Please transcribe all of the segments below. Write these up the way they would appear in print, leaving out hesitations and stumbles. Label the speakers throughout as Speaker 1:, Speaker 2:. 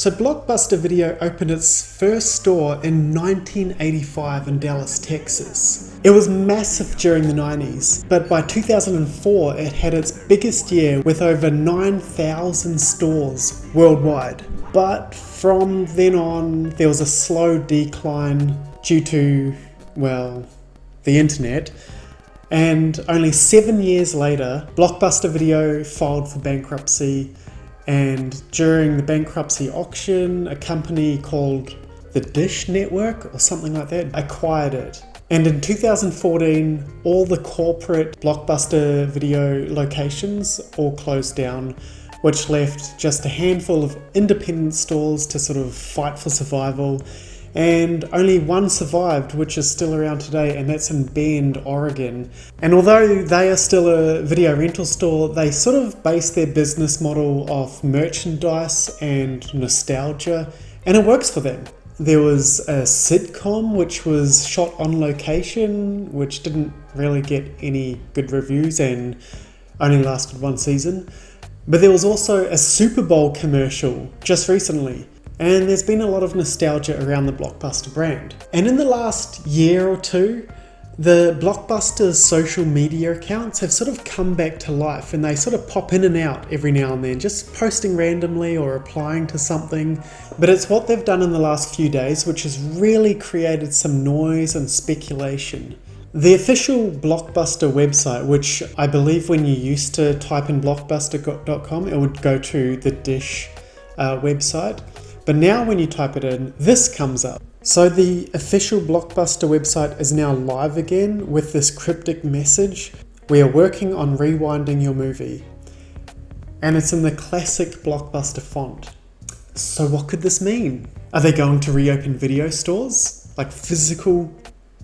Speaker 1: So Blockbuster Video opened its first store in 1985 in Dallas, Texas. It was massive during the 90s, but by 2004 it had its biggest year with over 9,000 stores worldwide. But from then on, there was a slow decline due to, well, the internet. And only 7 years later, Blockbuster Video filed for bankruptcy. And during the bankruptcy auction, a company called the Dish Network or something like that acquired it. And in 2014, all the corporate Blockbuster Video locations all closed down, which left just a handful of independent stores to sort of fight for survival. And only one survived, which is still around today, and that's in Bend, Oregon. And although they are still a video rental store, they sort of base their business model off merchandise and nostalgia, and it works for them. There was a sitcom which was shot on location, which didn't really get any good reviews and only lasted one season. But there was also a Super Bowl commercial just recently. And there's been a lot of nostalgia around the Blockbuster brand. And in the last year or two, the Blockbuster's social media accounts have sort of come back to life, and they sort of pop in and out every now and then, just posting randomly or replying to something. But it's what they've done in the last few days which has really created some noise and speculation. The official Blockbuster website, which I believe when you used to type in blockbuster.com, it would go to the Dish website. But now when you type it in, this comes up. So the official Blockbuster website is now live again with this cryptic message: "We are working on rewinding your movie." And it's in the classic Blockbuster font. So what could this mean? Are they going to reopen video stores? Like physical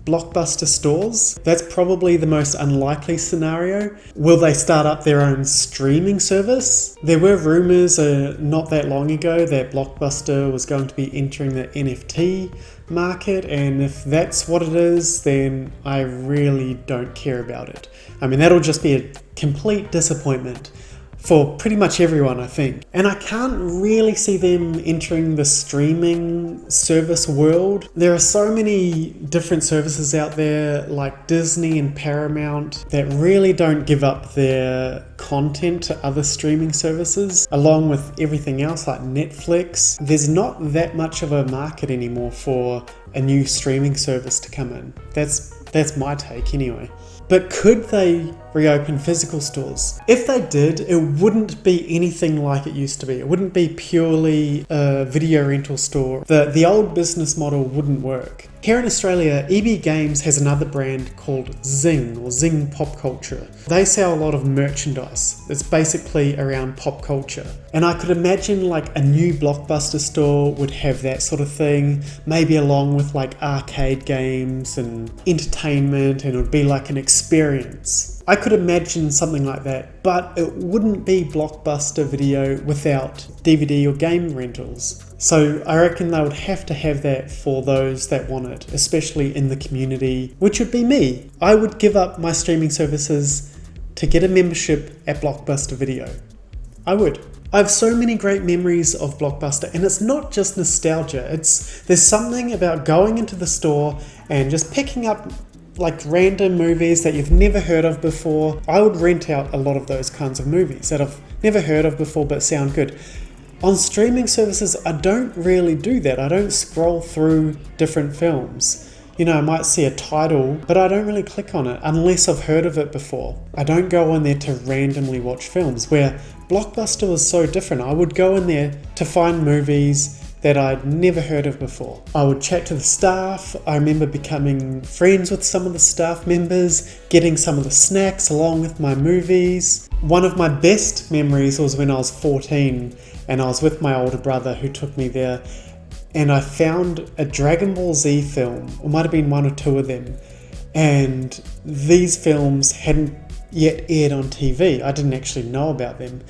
Speaker 1: Blockbuster stores? That's probably the most unlikely scenario. Will they start up their own streaming service? There were rumors not that long ago that Blockbuster was going to be entering the NFT market, and if that's what it is, then I really don't care about it. I mean, that'll just be a complete disappointment for pretty much everyone, I think. And I can't really see them entering the streaming service world. There are so many different services out there like Disney and Paramount that really don't give up their content to other streaming services, along with everything else like Netflix. There's not that much of a market anymore for a new streaming service to come in. That's my take anyway. But could they reopen physical stores? If they did, it wouldn't be anything like it used to be. It wouldn't be purely a video rental store. The old business model wouldn't work. Here in Australia, EB Games has another brand called Zing, or Zing Pop Culture. They sell a lot of merchandise. It's basically around pop culture. And I could imagine like a new Blockbuster store would have that sort of thing, maybe along with like arcade games and entertainment, and it would be like an experience. I could imagine something like that, but it wouldn't be Blockbuster Video without DVD or game rentals. So I reckon they would have to have that for those that want it, especially in the community, which would be me. I would give up my streaming services to get a membership at Blockbuster Video. I would. I have so many great memories of Blockbuster, and it's not just nostalgia. There's something about going into the store and just picking up like random movies that you've never heard of before. I would rent out a lot of those kinds of movies that I've never heard of before but sound good. On streaming services, I don't really do that. I don't scroll through different films. You know, I might see a title, but I don't really click on it unless I've heard of it before. I don't go in there to randomly watch films, where Blockbuster was so different. I would go in there to find movies that I'd never heard of before. I would chat to the staff. I remember becoming friends with some of the staff members, getting some of the snacks along with my movies. One of my best memories was when I was 14 and I was with my older brother who took me there, and I found a Dragon Ball Z film, or might have been one or two of them, and these films hadn't yet aired on TV. I didn't actually know about them.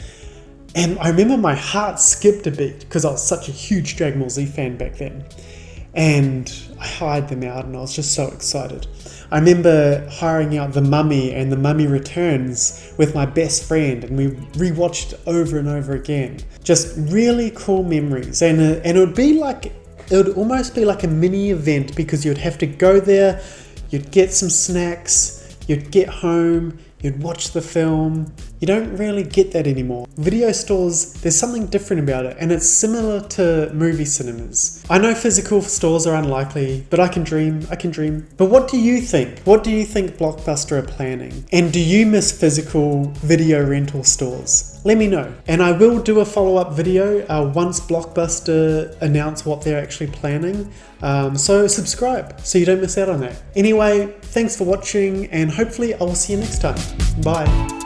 Speaker 1: And I remember my heart skipped a beat because I was such a huge Dragon Ball Z fan back then. and I hired them out and I was just so excited. I remember hiring out The Mummy and The Mummy Returns with my best friend, and we rewatched it over and over again. Just really cool memories, and it would almost be like a mini event, because you'd have to go there, you'd get some snacks, you'd get home, you'd watch the film. You don't really get that anymore. Video stores, there's something different about it, and it's similar to movie cinemas. I know physical stores are unlikely, but I can dream. But what do you think? What do you think Blockbuster are planning? And do you miss physical video rental stores? Let me know. And I will do a follow-up video once Blockbuster announce what they're actually planning. So subscribe so you don't miss out on that. Anyway, thanks for watching, and hopefully I'll see you next time. Bye.